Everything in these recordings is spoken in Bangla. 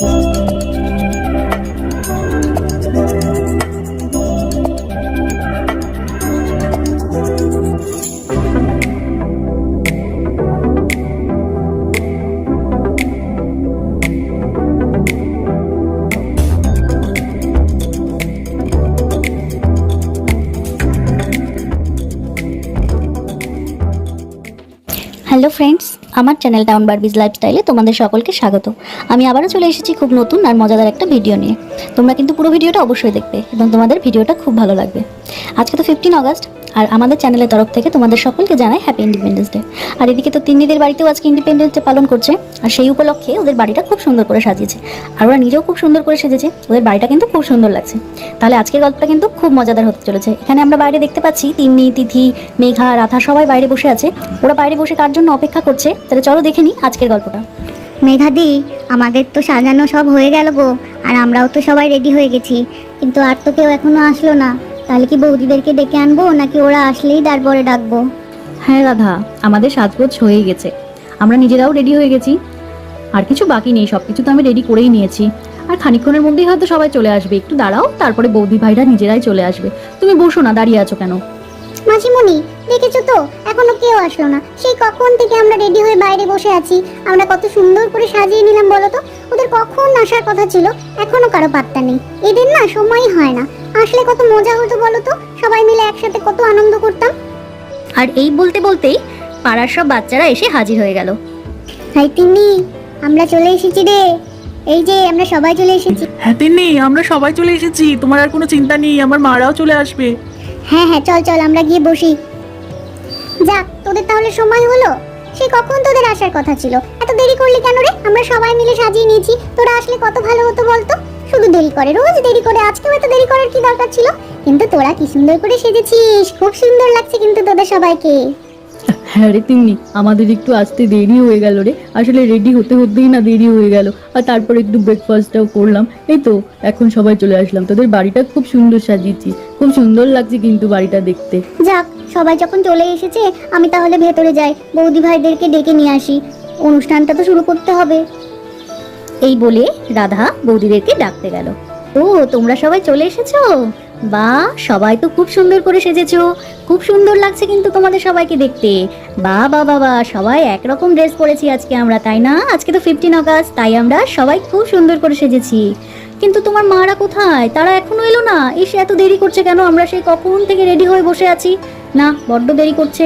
হ্যালো ফ্রেন্ডস, আমার চ্যানেল টাউন বারবিজ লাইফস্টাইলে তোমাদের সকলকে স্বাগত। আমি আবারও চলে এসেছি খুব নতুন আর মজাদার একটা ভিডিও নিয়ে। তোমরা কিন্তু পুরো ভিডিওটা অবশ্যই দেখবে এবং তোমাদের ভিডিওটা খুব ভালো লাগবে। আজকে তো 15 আগস্ট, আর আমাদের চ্যানেলের তরফ থেকে তোমাদের সকলকে জানাই হ্যাপি ইন্ডিপেন্ডেন্স ডে। আর এদিকে তো তিন্নিদের বাড়িতেও আজকে ইন্ডিপেন্ডেন্স ডে পালন করছে, আর সেই উপলক্ষে ওদের বাড়িটা খুব সুন্দর করে সাজিয়েছে, আর ওরা নিজেও খুব সুন্দর করে সেজেছে। ওদের বাড়িটা কিন্তু খুব সুন্দর লাগছে। তাহলে আজকের গল্পটা কিন্তু খুব মজাদার হতে চলেছে। এখানে আমরা বাইরে দেখতে পাচ্ছি তিন্নি, তিথি, মেঘা, রাধা সবাই বাইরে বসে আছে। ওরা বাইরে বসে কার জন্য অপেক্ষা করছে, তাহলে চলো দেখে নিই আজকের গল্পটা। মেঘাদি, আমাদের তো সাজানো সব হয়ে গেল গো, আর আমরাও তো সবাই রেডি হয়ে গেছি, কিন্তু আর তো কেউ এখনো আসলো না। তাহলে কি বৌদিদেরকে ডেকে আনবো, নাকি ওরা আসলেই তারপরে ডাকবো? হ্যাঁ রাধা, আমাদের সাজগোজ হয়ে গেছে, আমরা নিজেরাও রেডি হয়ে গেছি, আর কিছু বাকি নেই, সবকিছু তো আমি রেডি করেই নিয়েছি। আর খানিকক্ষণের মধ্যেই হয়তো সবাই চলে আসবে, একটু দাঁড়াও, তারপরে বৌদি ভাইরা নিজেরাই চলে আসবে। তুমি বসো না, দাঁড়িয়ে আছো কেন? মাসিমণি, দেখেছো তো এখনো কেউ আসলো না। সেই কখন থেকে আমরা রেডি হয়ে বাইরে বসে আছি। আমরা কত সুন্দর করে সাজিয়ে নিলাম বলো তো। ওদের কখন আসার কথা ছিল, এখনো কারো পাত্তা নেই। এদের না সময়ই হয় না, আসলে কত মজা হতো বলো তো, সবাই মিলে একসাথে কত আনন্দ করতাম। আর এই বলতে বলতেই পাড়ার সব বাচ্চারা এসে হাজির হয়ে গেল। হাই তিন্নি, আমরা চলে এসেছি রে। এই যে আমরা সবাই চলে এসেছি। হ্যাঁ তিন্নি, আমরা সবাই চলে এসেছি, তোমার আর কোনো চিন্তা নেই, আমার মারাও চলে আসবে। হ্যাঁ হ্যাঁ, চল চল আমরা গিয়ে বসি। যাক, তোদের তাহলে সময় হলো। সে কখন তোদের আসার কথা ছিল, এত দেরি করলি কেন রে? আমরা সবাই মিলে সাজিয়ে নিয়েছি, তোরা আসলে কত ভালো হতো বলতো। শুধু দেরি করে, রোজ দেরি করে, আজকেও এত দেরি করার কি দরকার ছিল? কিন্তু তোরা কি সুন্দর করে সেজেছিস, খুব সুন্দর লাগছে কিন্তু তোদের সবাইকে। হ্যাঁ রে তিন্নি, আমাদের একটু আসতে দেরি হয়ে গেল রে, আসলে রেডি হতে হতেই না দেরি হয়ে গেল। আর তারপর একটু ব্রেকফাস্টটাও করলাম, এই তো এখন সবাই চলে আসলাম। তোদের বাড়িটা খুব সুন্দর সাজিয়েছি, খুব সুন্দর লাগছে কিন্তু বাড়িটা দেখতে। যাক, সবাই যখন চলে এসেছে, আমি তাহলে ভেতরে যাই, বৌদি ভাইদেরকে ডেকে নিয়ে আসি, অনুষ্ঠানটা তো শুরু করতে হবে। এই বলে রাধা বৌদিদেরকে ডাকতে গেল। ও, তোমরা সবাই চলে এসেছো? বাহ, সবাই তো খুব সুন্দর করে সেজেছো, খুব সুন্দর লাগছে কিন্তু তোমাদের সবাইকে দেখতে। বাহ বাহ বাহ বাহ, সবাই একরকম ড্রেস পরেছি আজকে আমরা, তাই না? আজকে তো 15 আগস্ট, তাই আমরা সবাই খুব সুন্দর করে সেজেছি। কিন্তু তোমার মারা কোথায়? তারা এখনো এলো না, এসে এত দেরি করছে কেন? আমরা সেই কখন থেকে রেডি হয়ে বসে আছি, না বড্ড দেরি করছে।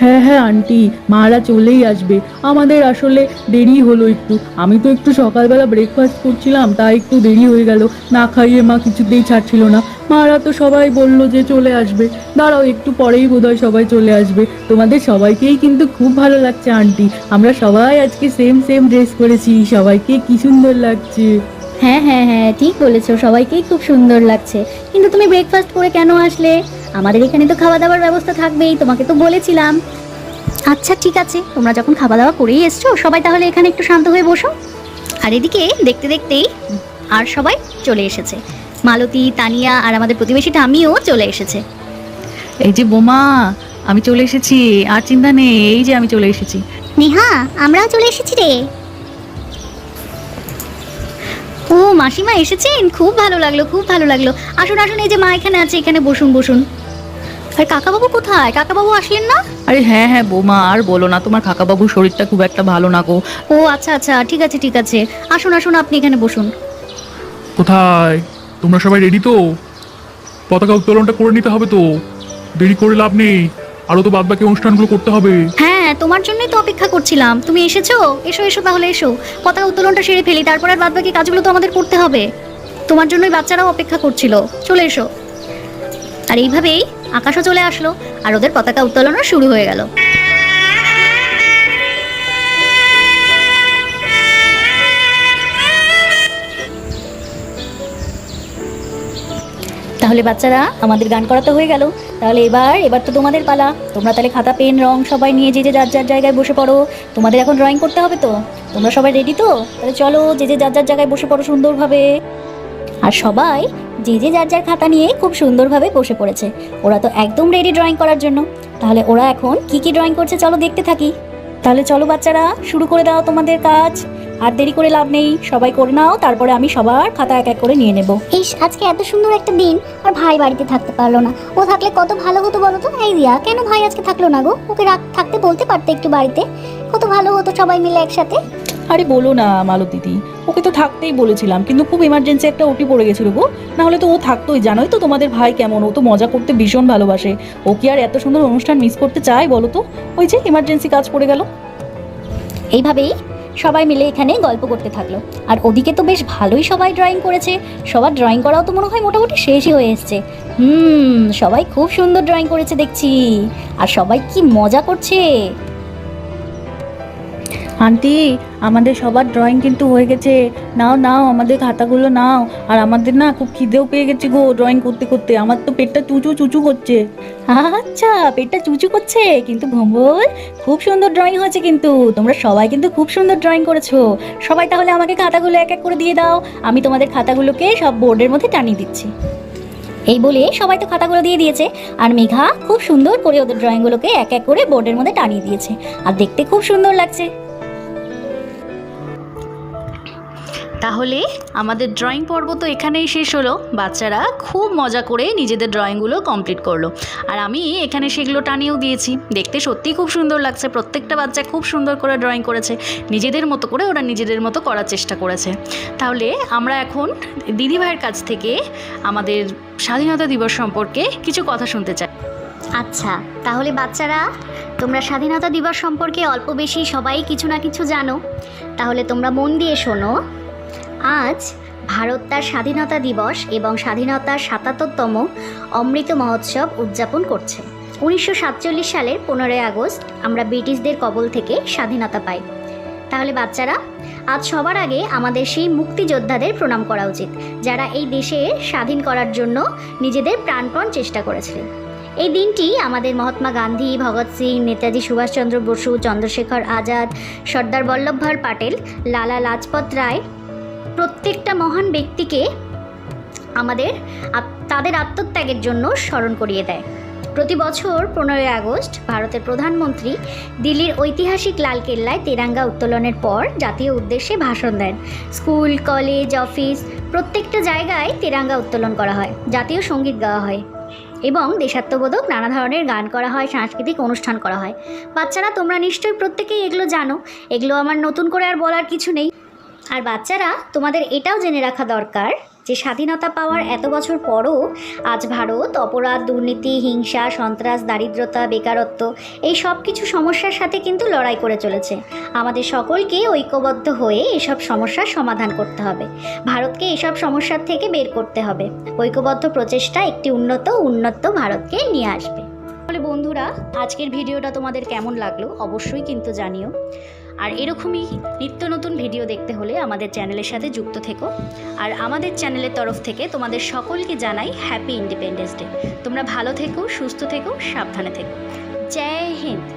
হ্যাঁ হ্যাঁ আন্টি, মারা চলেই আসবে, আমাদের আসলে দেরি হলো একটু। আমি তো একটু সকালবেলা ব্রেকফাস্ট করছিলাম, তাই একটু দেরি হয়ে গেল, না খাইয়ে মা কিছুতেই ছাড়ছিল না। মারা তো সবাই বললো যে চলে আসবে, দাঁড়াও একটু পরেই বোধহয় সবাই চলে আসবে। তোমাদের সবাইকেই কিন্তু খুব ভালো লাগছে আন্টি, আমরা সবাই আজকে সেম সেম ড্রেস করেছি, সবাইকে কি সুন্দর লাগছে। হ্যাঁ হ্যাঁ হ্যাঁ, ঠিক বলেছো, সবাইকেই খুব সুন্দর লাগছে। কিন্তু তুমি ব্রেকফাস্ট করে কেন আসলে? আমাদের এখানে তো খাওয়া দাওয়ার ব্যবস্থা থাকবেই, তোমাকে তো বলেছিলাম। আচ্ছা ঠিক আছে, তোমরা যখন খাওয়া দাওয়া করেই এসছো, সবাই তাহলে এখানে একটু শান্ত হয়ে বসো। আর এদিকে দেখতে দেখতেই আর সবাই চলে এসেছে। মালতী, তানিয়া আর আমাদের প্রতিবেশীটা আমিও চলে এসেছে। এই যে বোমা, আমি চলে এসেছি, আর চিন্তা নেই, এই যে আমি চলে এসেছি। নেহা, আমরাও চলে এসেছি রে। ও, মাসিমা এসেছেন, খুব ভালো লাগলো, খুব ভালো লাগলো। আসুন আসুন, এই যে মা এখানে আছে, এখানে বসুন বসুন। আর কাকাবাবু কোথায়? কাকাবাবু আসলেন না? আরে হ্যাঁ হ্যাঁ বোমা, আর বলো না, তোমার কাকাবাবুর শরীরটা খুব একটা ভালো না গো। ও আচ্ছা আচ্ছা, ঠিক আছে ঠিক আছে, আসুন আসুন, আপনি এখানে বসুন। কোথায়? তোমরা সবাই রেডি তো? পতাকা উত্তোলনটা করে নিতে হবে তো, দেরি করে লাভ নেই, আরো তো বাদ বাকি অনুষ্ঠানগুলো করতে হবে। হ্যাঁ, তোমার জন্যই তো অপেক্ষা করছিলাম, তুমি এসেছো, এসো এসো তাহলে এসো, পতাকা উত্তোলনটা সেরে ফেলি, তারপর আর বাদ বাকি কাজগুলো তো আমাদের করতে হবে। তোমার জন্যই বাচ্চারাও অপেক্ষা করছিল, চলে এসো। আর এইভাবেই আকাশও চলে আসলো, আর ওদের পতাকা উত্তোলনও শুরু হয়ে গেল। তাহলে বাচ্চারা, আমাদের গান করা তো হয়ে গেল, তাহলে এবার তো তোমাদের পালা। তোমরা তাহলে খাতা, পেন, রং সবাই নিয়ে যে যে যার যার জায়গায় বসে পড়ো। তোমাদের এখন ড্রয়িং করতে হবে তো, তোমরা সবাই রেডি তো? তাহলে চলো, যে যে যার যার জায়গায় বসে পড়ো সুন্দরভাবে। আর সবাই যে যে যার যার খাতা নিয়ে খুব সুন্দরভাবে বসে পড়েছে, ওরা তো একদম রেডি ড্রয়িং করার জন্য। তাহলে ওরা এখন কি কি ড্রয়িং করছে চলো দেখতে থাকি। তাহলে চলো বাচ্চারা, শুরু করে দাও তোমাদের কাজ। আর দেরি করে লাভ নেই, সবাই করে নাও, তারপরে আমি সবার খাতা এক এক করে নিয়ে নেব। ইস, আজকে এত সুন্দর একটা দিন আর ভাই বাড়িতে থাকতে পারলো না। ও থাকলে কত ভালো হতো বলো তো। এই রিয়া, কেন ভাই আজকে থাকলো না গো? ওকে থাকতে বলতে পারতে একটু বাড়িতে, কত ভালো হতো সবাই মিলে একসাথে। আরে বলো না মালতীদি, ওকে তো থাকতেই বলেছিলাম, কিন্তু খুব ইমার্জেন্সি একটা ওটি পড়ে গেছিল গো, না হলে তো ও থাকতোই। জানোই তো তোমাদের ভাই কেমন, ও তো মজা করতে ভীষণ ভালোবাসে। ও কি আর এত সুন্দর অনুষ্ঠান মিস করতে চায় বলো তো? ওই যে ইমার্জেন্সি কাজ পড়ে গেল। এইভাবেই সবাই মিলে এখানে গল্প করতে থাকলো। আর ওদিকে তো বেশ ভালোই সবাই ড্রয়িং করেছে। সবার ড্রয়িং করাও তো মনে হয় মোটামুটি শেষই হয়ে এসছে। সবাই খুব সুন্দর ড্রয়িং করেছে দেখছি, আর সবাই কি মজা করছে। আন্টি, আমাদের সবার ড্রয়িং কিন্তু হয়ে গেছে। নাও নাও, আমাদের খাতাগুলো নাও। আর আমাদের না খুব খিদেও পেয়ে গেছে গো ড্রয়িং করতে করতে। আমার তো পেটটা চুচু চুচু করছে। আচ্ছা, পেটটা চুচু করছে, কিন্তু ভম্বল খুব সুন্দর ড্রয়িং হয়েছে। কিন্তু তোমরা সবাই কিন্তু খুব সুন্দর ড্রয়িং করেছো। সবাই তাহলে আমাকে খাতাগুলো এক এক করে দিয়ে দাও, আমি তোমাদের খাতাগুলোকে সব বোর্ডের মধ্যে টানিয়ে দিচ্ছি। এই বলে সবাই তো খাতাগুলো দিয়ে দিয়েছে, আর মেঘা খুব সুন্দর করে ওদের ড্রয়িংগুলোকে এক এক করে বোর্ডের মধ্যে টানিয়ে দিয়েছে, আর দেখতে খুব সুন্দর লাগছে। তাহলে আমাদের ড্রয়িং পর্ব তো এখানেই শেষ হলো। বাচ্চারা খুব মজা করে নিজেদের ড্রয়িংগুলো কমপ্লিট করলো, আর আমি এখানে সেগুলো টানিয়েও দিয়েছি। দেখতে সত্যিই খুব সুন্দর লাগছে। প্রত্যেকটা বাচ্চা খুব সুন্দর করে ড্রয়িং করেছে, নিজেদের মতো করে ওরা নিজেদের মতো করার চেষ্টা করেছে। তাহলে আমরা এখন দিদিভাইয়ের কাছ থেকে আমাদের স্বাধীনতা দিবস সম্পর্কে কিছু কথা শুনতে চাই। আচ্ছা, তাহলে বাচ্চারা, তোমরা স্বাধীনতা দিবস সম্পর্কে অল্প বেশি সবাই কিছু না কিছু জানো। তাহলে তোমরা মন দিয়ে শোনো। আজ ভারত তার স্বাধীনতা দিবস এবং স্বাধীনতার ৭৭তম অমৃত মহোৎসব উদযাপন করছে। ১৯৪৭ সালের ১৫ই আগস্ট আমরা ব্রিটিশদের কবল থেকে স্বাধীনতা পাই। তাহলে বাচ্চারা, আজ সবার আগে আমাদের সেই মুক্তিযোদ্ধাদের প্রণাম করা উচিত, যারা এই দেশে স্বাধীন করার জন্য নিজেদের প্রাণপণ চেষ্টা করেছিলেন। এই দিনটি আমাদের মহাত্মা গান্ধী, ভগৎ সিং, নেতাজি সুভাষচন্দ্র বসু, চন্দ্রশেখর আজাদ, সর্দার বল্লভভাই প্যাটেল, লালা লাজপত রায়, প্রত্যেকটা মহান ব্যক্তিকে আমাদের তাদের আত্মত্যাগের জন্য স্মরণ করিয়ে দেয়। প্রতি বছর 15ই আগস্ট ভারতের প্রধানমন্ত্রী দিল্লির ঐতিহাসিক লালকেল্লায় তেরাঙ্গা উত্তোলনের পর জাতীয় উদ্দেশ্যে ভাষণ দেন। স্কুল, কলেজ, অফিস প্রত্যেকটা জায়গায় তেরাঙ্গা উত্তোলন করা হয়, জাতীয় সঙ্গীত গাওয়া হয় এবং দেশাত্মবোধক নানা ধরনের গান করা হয়, সাংস্কৃতিক অনুষ্ঠান করা হয়। বাচ্চারা, তোমরা নিশ্চয়ই প্রত্যেকেই এগুলো জানো, এগুলো আমার নতুন করে আর বলার কিছু নেই। আর বাচ্চারা, তোমাদের এটাও জেনে রাখা দরকার যে স্বাধীনতা পাওয়ার এত বছর পরও আজ ভারত অপরাধ, দুর্নীতি, হিংসা, সন্ত্রাস, দারিদ্রতা, বেকারত্ব এই সব কিছু সমস্যার সাথে কিন্তু লড়াই করে চলেছে। আমাদের সকলকে ঐক্যবদ্ধ হয়ে এসব সমস্যার সমাধান করতে হবে। ভারতকে এসব সমস্যার থেকে বের করতে হবে। ঐক্যবদ্ধ প্রচেষ্টা একটি উন্নত ভারতকে নিয়ে আসবে। তাহলে বন্ধুরা, আজকের ভিডিওটা তোমাদের কেমন লাগলো অবশ্যই কিন্তু জানিও। আর এরকমই নিত্য নতুন ভিডিও দেখতে হলে আমাদের চ্যানেলের সাথে যুক্ত থেকো। আর আমাদের চ্যানেলের তরফ থেকে তোমাদের সকলকে জানাই হ্যাপি ইন্ডিপেন্ডেন্স ডে। তোমরা ভালো থেকো, সুস্থ থেকো, সাবধানে থেকো। জয় হিন্দ।